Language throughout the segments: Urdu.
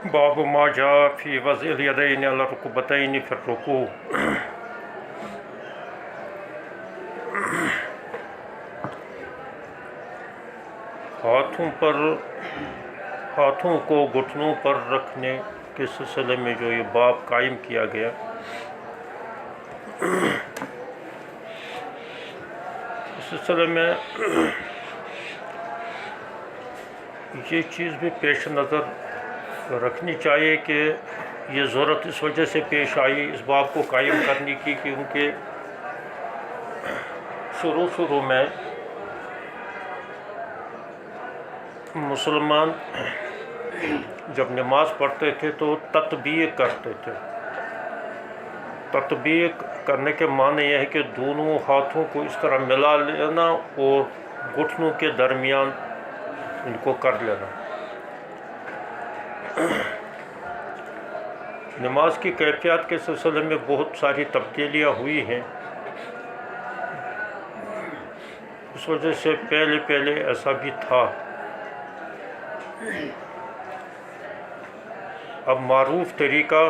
باب ما جاء في وضع اليدين على الركبتين في الركوع۔ ہاتھوں کو گھٹنوں پر رکھنے کے سلسلے میں جو یہ باب قائم کیا گیا، اس سلسلے میں یہ چیز بھی پیش نظر رکھنی چاہیے کہ یہ ضرورت اس وجہ سے پیش آئی اس باب کو قائم کرنے کی، کیونکہ شروع میں مسلمان جب نماز پڑھتے تھے تو تطبیق کرتے تھے۔ تطبیق کرنے کے معنی یہ ہے کہ دونوں ہاتھوں کو اس طرح ملا لینا اور گھٹنوں کے درمیان ان کو کر لینا۔ نماز کی کیفیت کے سلسلے میں بہت ساری تبدیلیاں ہوئی ہیں، اس وجہ سے پہلے ایسا بھی تھا۔ اب معروف طریقہ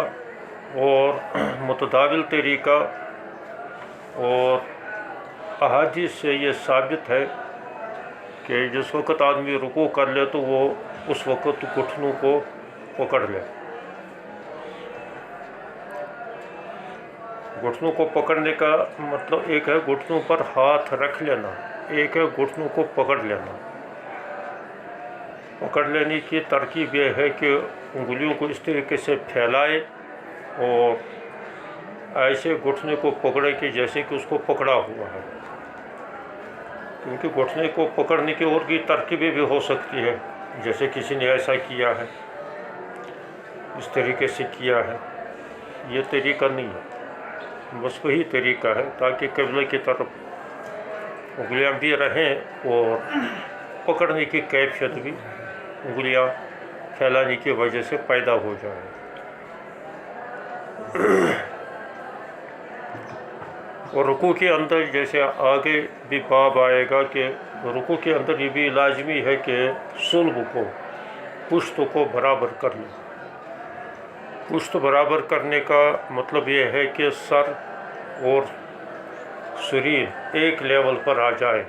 اور متداول طریقہ اور احادیث سے یہ ثابت ہے کہ جس وقت آدمی رکوع کر لے تو وہ اس وقت گھٹنوں کو پکڑ لے۔ گھٹنوں کو پکڑنے کا مطلب ایک ہے گھٹنوں پر ہاتھ رکھ لینا، ایک ہے گھٹنوں کو پکڑ لینا۔ پکڑ لینے کی ترکیب یہ ہے کہ انگلیوں کو اس طریقے سے پھیلائے اور ایسے گھٹنے کو پکڑے کہ جیسے کہ اس کو پکڑا ہوا ہے، کیونکہ گھٹنے کو پکڑنے کی اور بھی ترکیبیں بھی ہو سکتی ہے، جیسے کسی نے ایسا کیا ہے، اس طریقے سے کیا ہے۔ یہ طریقہ نہیں ہے، بس وہی طریقہ ہے تاکہ قبلے کی طرف انگلیاں بھی رہیں اور پکڑنے کی کیفیت بھی انگلیاں پھیلانے کی وجہ سے پیدا ہو جائے۔ اور رکوع کے اندر جیسے آگے بھی باب آئے گا کہ رکوع کے اندر یہ بھی لازمی ہے کہ صلب کو، پشت کو برابر کر لیں۔ پشت برابر کرنے کا مطلب یہ ہے کہ سر اور شریر ایک لیول پر آ جائے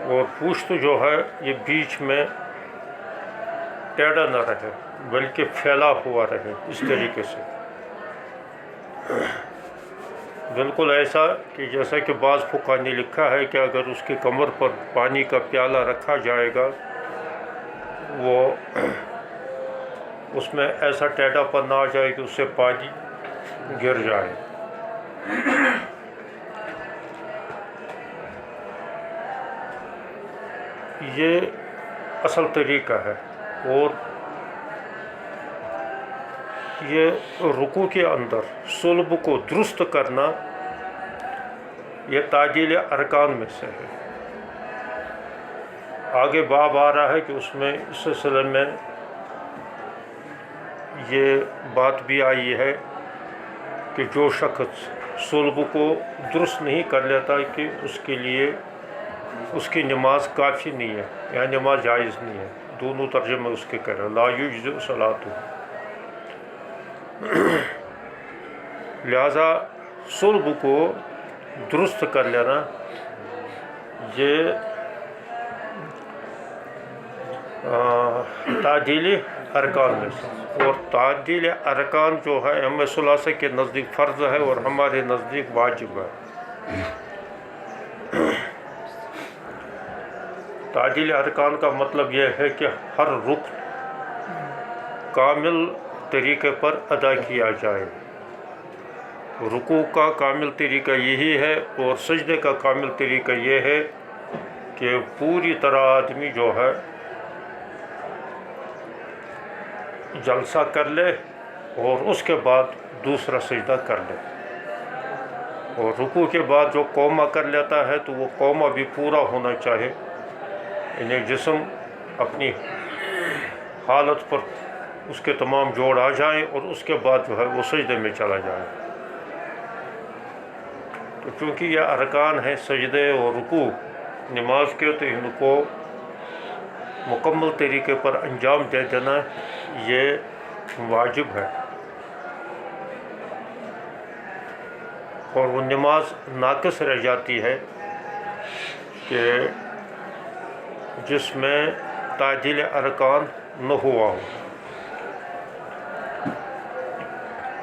اور پشت جو ہے یہ بیچ میں ٹیڑھا نہ رہے بلکہ پھیلا ہوا رہے، اس طریقے سے بالکل ایسا کہ جیسا کہ بعض فقہاء نے لکھا ہے کہ اگر اس کی کمر پر پانی کا پیالہ رکھا جائے گا وہ اس میں ایسا ٹیڑھا پن نہ آ جائے کہ اس سے پانی گر جائے۔ یہ اصل طریقہ ہے۔ اور یہ رکوع کے اندر صلب کو درست کرنا یہ تعدیل ارکان میں سے ہے۔ آگے باب آ رہا ہے کہ اس میں اس سلسلے میں یہ بات بھی آئی ہے کہ جو شخص صلب کو درست نہیں کر لیتا کہ اس کے لیے اس کی نماز کافی نہیں ہے یا نماز جائز نہیں ہے، دونوں ترجمے اس کے کریں، لا یجزئ صلاۃ۔ لہذا صلب کو درست کر لینا یہ تعدیل ارکان میں سے، اور تعدیل ارکان جو ہے ائمہ ثلاثہ کے نزدیک فرض ہے اور ہمارے نزدیک واجب ہے۔ تعدیل ارکان کا مطلب یہ ہے کہ ہر رکن کامل طریقے پر ادا کیا جائے۔ رکوع کا کامل طریقہ یہی ہے اور سجدے کا کامل طریقہ یہ ہے کہ پوری طرح آدمی جو ہے جلسہ کر لے اور اس کے بعد دوسرا سجدہ کر لے، اور رکوع کے بعد جو قومہ کر لیتا ہے تو وہ قومہ بھی پورا ہونا چاہے، یعنی جسم اپنی حالت پر اس کے تمام جوڑ آ جائیں اور اس کے بعد جو ہے وہ سجدے میں چلا جائے۔ تو چونکہ یہ ارکان ہیں سجدے اور رکوع نماز کے، تو ان کو مکمل طریقے پر انجام دے دینا یہ واجب ہے، اور وہ نماز ناقص رہ جاتی ہے کہ جس میں تعدیل ارکان نہ ہوا ہو۔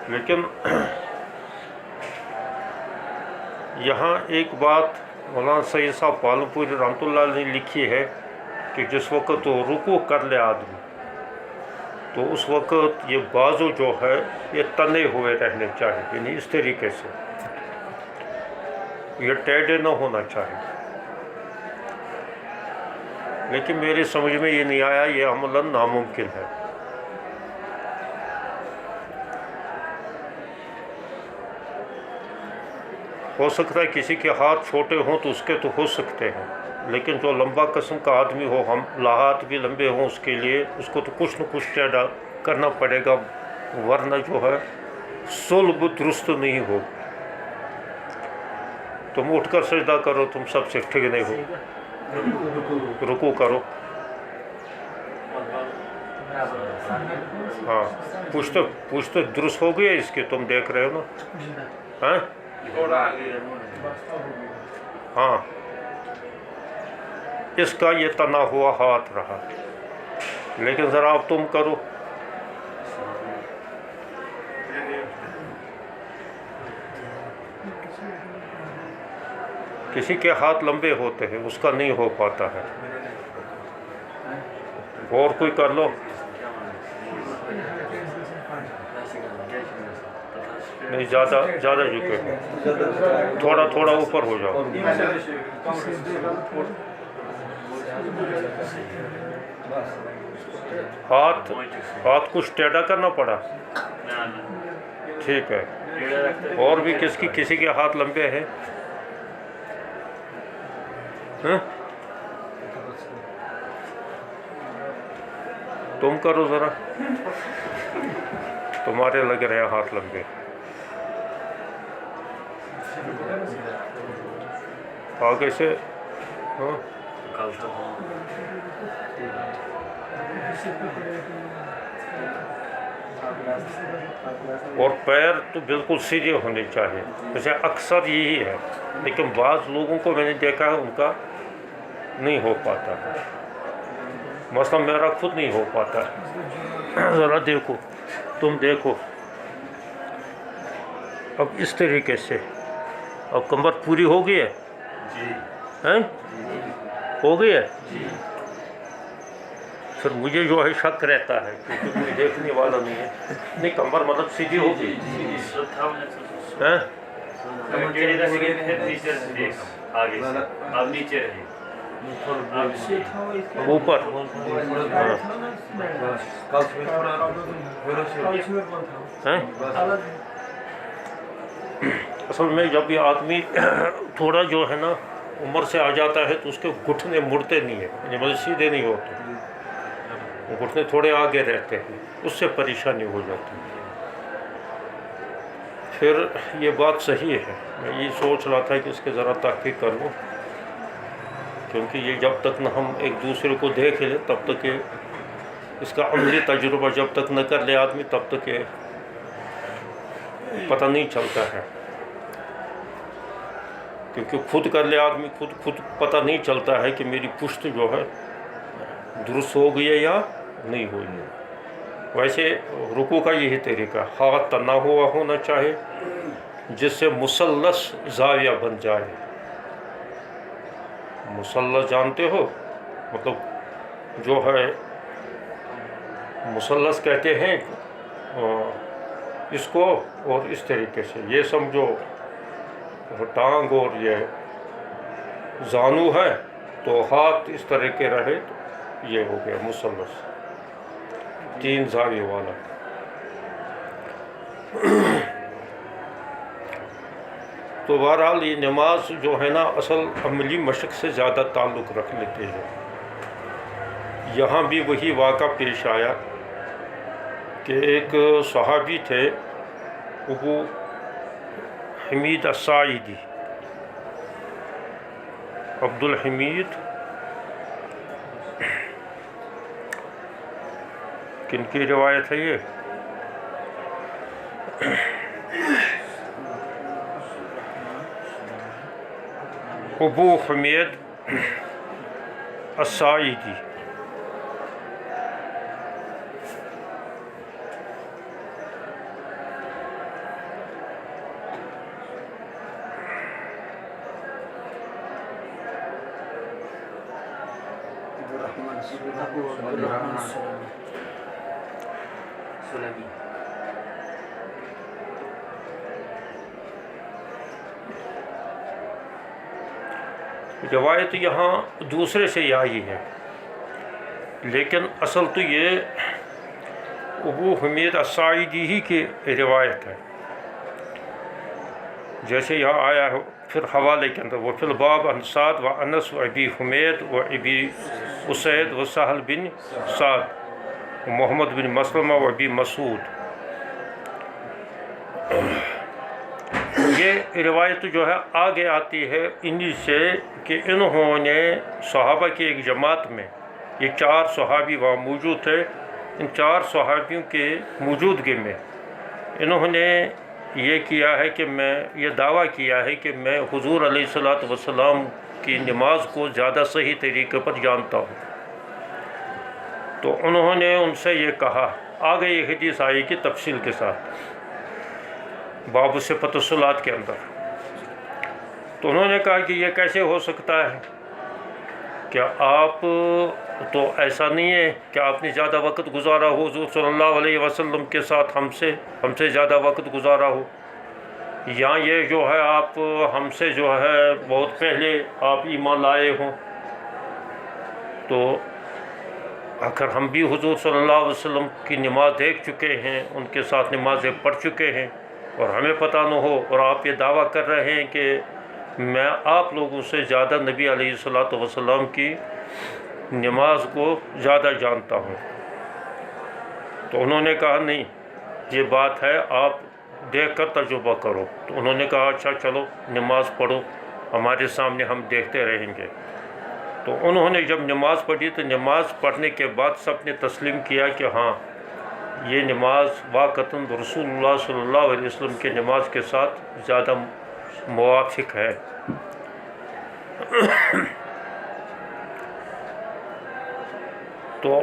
لیکن یہاں ایک بات مولانا سید صاحب پالن پوری رحمۃ اللہ علیہ نے لکھی ہے کہ جس وقت وہ رکوع کر لے آدمی تو اس وقت یہ بازو جو ہے یہ تنے ہوئے رہنے چاہیے، یعنی اس طریقے سے یہ ٹیڑھے نہ ہونا چاہیے۔ لیکن میری سمجھ میں یہ نہیں آیا، یہ عملاً ناممکن ہے۔ ہو سکتا ہے کسی کے ہاتھ چھوٹے ہوں تو اس کے تو ہو سکتے ہیں، لیکن جو لمبا قسم کا آدمی ہو، ہم لاہات بھی لمبے ہوں، اس کے لیے اس کو تو کچھ نہ کچھ ٹیڑھا کرنا پڑے گا، ورنہ جو ہے صلب درست نہیں ہو۔ تم اٹھ کر سجدہ کرو، تم سب سے ٹھیک نہیں ہو، رکوع کرو۔ ہاں، پوچھتے درست ہو گیا اس کے، تم دیکھ رہے ہو نا؟ ہاں، اس کا یہ تنا ہوا ہاتھ رہا، لیکن ذرا اب تم کرو۔ کسی کے ہاتھ لمبے ہوتے ہیں، اس کا نہیں ہو پاتا ہے۔ اور کوئی کر لو، نہیں زیادہ جھکے ہو، تھوڑا اوپر ہو جاؤ۔ ہاتھ کچھ ٹیڑھا کرنا پڑا، ٹھیک ہے۔ اور بھی کسی کے ہاتھ لمبے ہیں؟ تم کرو ذرا، تمہارے لگ رہے ہیں ہاتھ لمبے۔ آگے سے اور پیر تو بالکل سیدھے ہونے چاہیے، جیسے اکثر یہی ہے، لیکن بعض لوگوں کو میں نے دیکھا ہے ان کا نہیں ہو پاتا ہے، مثلا میرا خود نہیں ہو پاتا ہے۔ ذرا دیکھو، تم دیکھو، اب اس طریقے سے اب کمر پوری ہو گئی ہے؟ جی ہو گئی ہے؟ پھر مجھے جو ہے شک رہتا ہے کیونکہ کوئی دیکھنے والا نہیں ہے۔ نہیں، کمر مطلب سیدھی ہو گئی، اوپر۔ اصل میں جب یہ آدمی تھوڑا جو ہے نا عمر سے آ جاتا ہے تو اس کے گھٹنے مڑتے نہیں ہیں، یعنی مطلب سیدھے نہیں ہوتے، گھٹنے تھوڑے آگے رہتے ہیں، اس سے پریشانی ہو جاتی ہے۔ پھر یہ بات صحیح ہے، میں یہ سوچ رہا تھا کہ اس کے ذرا تحقیق کر لوں، کیونکہ یہ جب تک نہ ہم ایک دوسرے کو دیکھ لیں تب تک یہ اس کا عملی تجربہ جب تک نہ کر لے آدمی تب تک یہ پتہ نہیں چلتا ہے، کیونکہ خود کر لے آدمی خود پتہ نہیں چلتا ہے کہ میری پشت جو ہے درست ہو گئی ہے یا نہیں ہوئی ہے۔ ویسے رکوع کا یہی طریقہ، ہاتھ تنا ہوا ہونا چاہیے جس سے مثلث زاویہ بن جائے۔ مثلث جانتے ہو، مطلب جو ہے مثلث کہتے ہیں اس کو، اور اس طریقے سے یہ سمجھو ٹانگ اور یہ زانو ہے تو ہاتھ اس طرح کے رہے تو یہ ہو گیا مثلث، 3 زاویے والا۔ تو بہرحال یہ نماز جو ہے نا اصل عملی مشق سے زیادہ تعلق رکھ لیتے ہیں۔ یہاں بھی وہی واقعہ پیش آیا کہ ایک صحابی تھے ابو حمید الساعدی، عبد الحمید کن کی روایت ہے یہ؟ ابو حمید الساعدی. روایت یہاں دوسرے سے آئی ہے، لیکن اصل تو یہ ابو حمید الساعدی ہی کی روایت ہے. جیسے یہاں آیا ہے پھر حوالے کے اندر، وہ فی الباب عن سعد و انس و ابی حمید و ابی اسید و سہل بن سعد و محمد بن مسلمہ و ابی مسعود. یہ روایت جو ہے آگے آتی ہے انہی سے کہ انہوں نے صحابہ کی ایک جماعت میں، یہ 4 صحابی وہاں موجود تھے، ان 4 صحابیوں کے موجودگی میں انہوں نے یہ کیا ہے کہ یہ دعویٰ کیا ہے کہ میں حضور علیہ الصلوۃ والسلام کی نماز کو زیادہ صحیح طریقے پر جانتا ہوں. تو انہوں نے ان سے یہ کہا، آگے یہ حدیث آئی کہ تفصیل کے ساتھ باب صفۃ الصلاۃ کے اندر. تو انہوں نے کہا کہ یہ کیسے ہو سکتا ہے کہ آپ تو ایسا نہیں ہے کہ آپ نے زیادہ وقت گزارا ہو حضور صلی اللہ علیہ وسلم کے ساتھ، ہم سے زیادہ وقت گزارا ہو، یا یہ جو ہے آپ ہم سے جو ہے بہت پہلے آپ ایمان لائے ہوں. تو اگر ہم بھی حضور صلی اللہ علیہ وسلم کی نماز دیکھ چکے ہیں، ان کے ساتھ نمازیں پڑھ چکے ہیں، اور ہمیں پتہ نہ ہو، اور آپ یہ دعویٰ کر رہے ہیں کہ میں آپ لوگوں سے زیادہ نبی علیہ الصلوۃ والسلام کی نماز کو زیادہ جانتا ہوں. تو انہوں نے کہا نہیں، یہ بات ہے، آپ دیکھ کر تجربہ کرو. تو انہوں نے کہا اچھا چلو نماز پڑھو، ہمارے سامنے ہم دیکھتے رہیں گے. تو انہوں نے جب نماز پڑھی تو نماز پڑھنے کے بعد سب نے تسلیم کیا کہ ہاں یہ نماز واقعتاً رسول اللہ صلی اللہ علیہ وسلم کی نماز کے ساتھ زیادہ موافق ہے. تو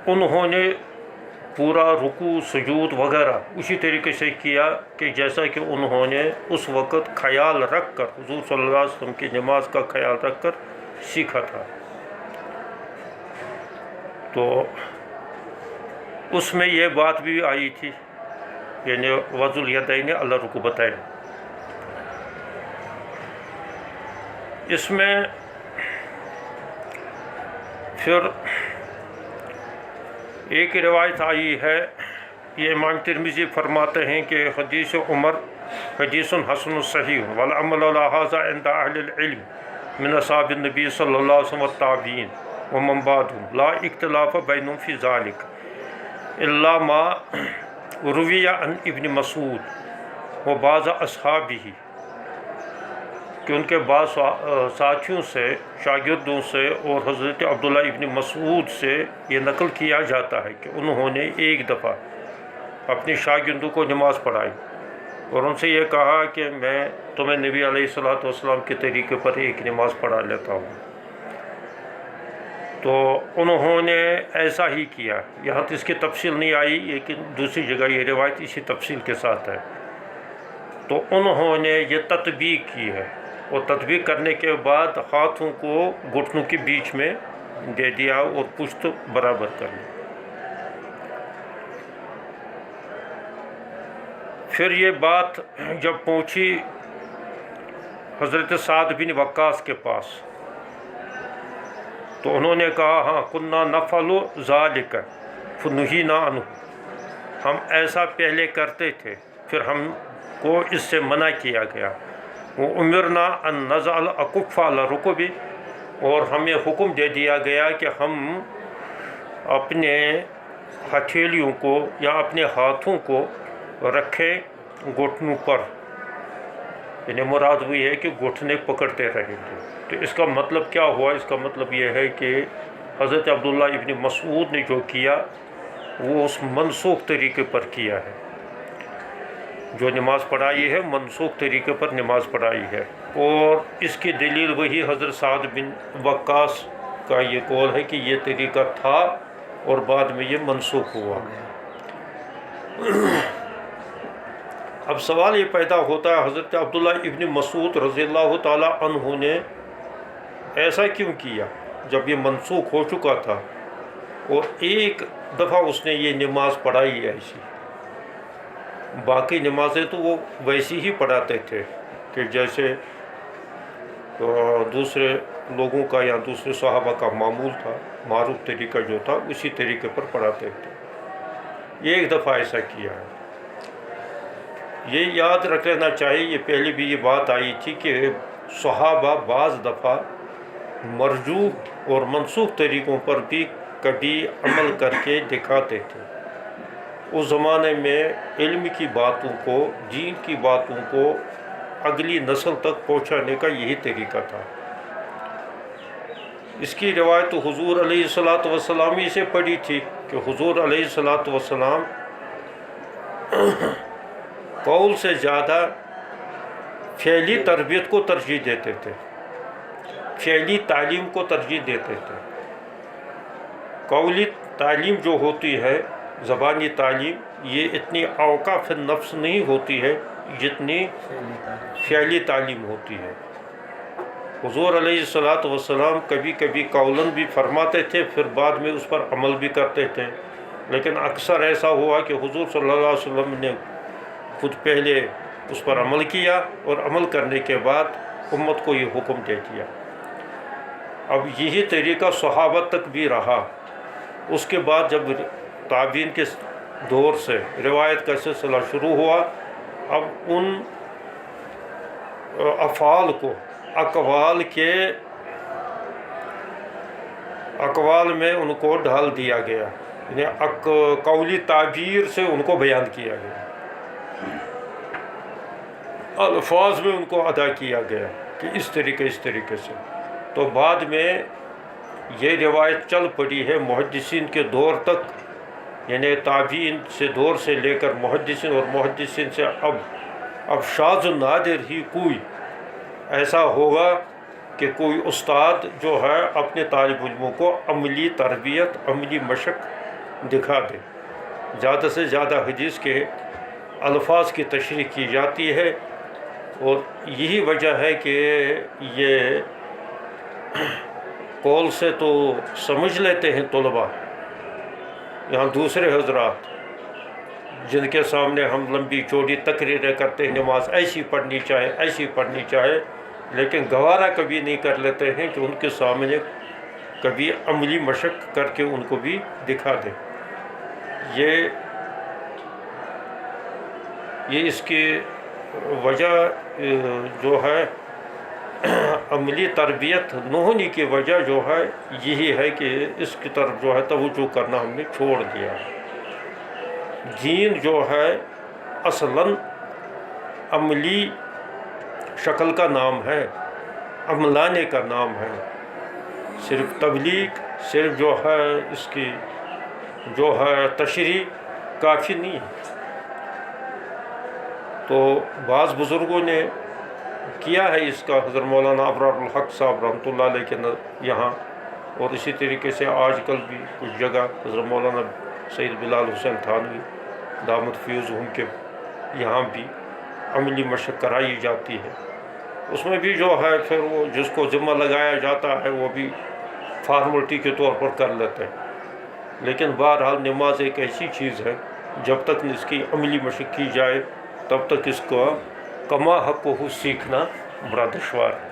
انہوں نے پورا رکوع سجود وغیرہ اسی طریقے سے کیا کہ جیسا کہ انہوں نے اس وقت خیال رکھ کر حضور صلی اللہ علیہ وسلم کی نماز کا خیال رکھ کر سیکھا تھا. تو اس میں یہ بات بھی آئی تھی، یعنی وضع الیدین علی الرکبتین. اس میں پھر ایک روایت آئی ہے، یہ امام ترمذی فرماتے ہیں کہ حدیث عمر حدیث حسن صحیح والعمل علی ھذا عند اہل العلم من اصحاب النبی صلی اللہ علیہ وسلم والتابعین ومن بعدهم لا اختلاف بینہم فی ذلک الا ما روی عن ابن مسعود و بعض اصحابہ، کہ ان کے بعض ساتھیوں سے، شاگردوں سے اور حضرت عبداللہ ابن مسعود سے یہ نقل کیا جاتا ہے کہ انہوں نے ایک دفعہ اپنے شاگردوں کو نماز پڑھائی اور ان سے یہ کہا کہ میں تمہیں نبی علیہ الصلوۃ والسلام کے طریقے پر ایک نماز پڑھا لیتا ہوں. تو انہوں نے ایسا ہی کیا. یہاں تو اس کی تفصیل نہیں آئی، لیکن دوسری جگہ یہ روایت اسی تفصیل کے ساتھ ہے. تو انہوں نے یہ تطبیق کی ہے، اور تطبیق کرنے کے بعد ہاتھوں کو گھٹنوں کے بیچ میں دے دیا اور پشت برابر کر لی. پھر یہ بات جب پہنچی حضرت سعد بن وقاص کے پاس، تو انہوں نے کہا ہاں کننا نفعل ذالک فنہینا عنہ، ہم ایسا پہلے کرتے تھے پھر ہم کو اس سے منع کیا گیا. وہ امرنا ان نضع الاکف علی الرکب، اور ہمیں حکم دے دیا گیا کہ ہم اپنے ہتھیلیوں کو یا اپنے ہاتھوں کو رکھیں گھٹنوں پر، یعنی مراد وہی ہے کہ گھٹنے پکڑتے رہیں گے. تو اس کا مطلب کیا ہوا؟ اس کا مطلب یہ ہے کہ حضرت عبداللہ ابن مسعود نے جو کیا وہ اس منسوخ طریقے پر کیا ہے، جو نماز پڑھائی ہے منسوخ طریقے پر نماز پڑھائی ہے، اور اس کی دلیل وہی حضرت سعد بن وقاص کا یہ قول ہے کہ یہ طریقہ تھا اور بعد میں یہ منسوخ ہوا۔ اب سوال یہ پیدا ہوتا ہے حضرت عبداللہ ابن مسعود رضی اللہ تعالی عنہ نے ایسا کیوں کیا جب یہ منسوخ ہو چکا تھا، اور ایک دفعہ اس نے یہ نماز پڑھائی ایسی، باقی نمازیں تو وہ ویسی ہی پڑھاتے تھے کہ جیسے دوسرے لوگوں کا یا دوسرے صحابہ کا معمول تھا، معروف طریقہ جو تھا اسی طریقے پر پڑھاتے تھے۔ یہ ایک دفعہ ایسا کیا ہے۔ یہ یاد رکھ لینا چاہیے، یہ پہلے بھی یہ بات آئی تھی کہ صحابہ بعض دفعہ مرجوح اور منسوخ طریقوں پر بھی کبھی عمل کر کے دکھاتے تھے۔ اس زمانے میں علم کی باتوں کو، دین کی باتوں کو اگلی نسل تک پہنچانے کا یہی طریقہ تھا۔ اس کی روایت حضور علیہ الصلاۃ والسلام ہی سے پڑھی تھی کہ حضور علیہ الصلاۃ والسلام قول سے زیادہ فعلی تربیت کو ترجیح دیتے تھے، فعلی تعلیم کو ترجیح دیتے تھے۔ قولی تعلیم جو ہوتی ہے، زبانی تعلیم، یہ اتنی اوقاف النفس نہیں ہوتی ہے جتنی فعلی تعلیم ہوتی ہے۔ حضور علیہ الصلاۃ والسلام کبھی کبھی قولاً بھی فرماتے تھے، پھر بعد میں اس پر عمل بھی کرتے تھے، لیکن اکثر ایسا ہوا کہ حضور صلی اللہ علیہ وسلم نے خود پہلے اس پر عمل کیا اور عمل کرنے کے بعد امت کو یہ حکم دے دیا۔ اب یہی طریقہ صحابہ تک بھی رہا۔ اس کے بعد جب تابعین کے دور سے روایت کا سلسلہ شروع ہوا، اب ان افعال کو اقوال میں ان کو ڈال دیا گیا، یعنی قولی تعبیر سے ان کو بیان کیا گیا، الفاظ میں ان کو ادا کیا گیا کہ اس طریقے سے۔ تو بعد میں یہ روایت چل پڑی ہے محدثین کے دور تک، یعنی تابعین سے دور سے لے کر محدثین، اور محدثین سے اب شاذ و نادر ہی کوئی ایسا ہوگا کہ کوئی استاد جو ہے اپنے طالب علموں کو عملی تربیت، عملی مشق دکھا دے۔ زیادہ سے زیادہ حدیث کے الفاظ کی تشریح کی جاتی ہے، اور یہی وجہ ہے کہ یہ قول سے تو سمجھ لیتے ہیں طلباء، یہاں دوسرے حضرات جن کے سامنے ہم لمبی چوڑی تقریریں کرتے ہیں، نماز ایسی پڑھنی چاہے، ایسی پڑھنی چاہے، لیکن گوارا کبھی نہیں کر لیتے ہیں کہ ان کے سامنے کبھی عملی مشق کر کے ان کو بھی دکھا دیں۔ یہ اس کی وجہ جو ہے، عملی تربیت نہ ہونے کی وجہ جو ہے یہی ہے کہ اس کی طرف جو ہے توجہ کرنا ہم نے چھوڑ دیا ہے۔ دین جو ہے اصلاً عملی شکل کا نام ہے، عملانے کا نام ہے۔ صرف تبلیغ، صرف جو ہے اس کی جو ہے تشریح کافی نہیں ہے۔ تو بعض بزرگوں نے کیا ہے اس کا، حضرت مولانا ابرار الحق صاحب رحمۃ اللہ علیہ کے یہاں، اور اسی طریقے سے آج کل بھی کچھ جگہ حضرت مولانا سید بلال حسین تھانوی دامت فیضہم کے یہاں بھی عملی مشق کرائی جاتی ہے۔ اس میں بھی جو ہے پھر وہ جس کو ذمہ لگایا جاتا ہے وہ بھی فارملٹی کے طور پر کر لیتے ہیں، لیکن بہرحال نماز ایک ایسی چیز ہے جب تک اس کی عملی مشق کی جائے تب تک اس کو کما حق کو سیکھنا بڑا دشوار ہے۔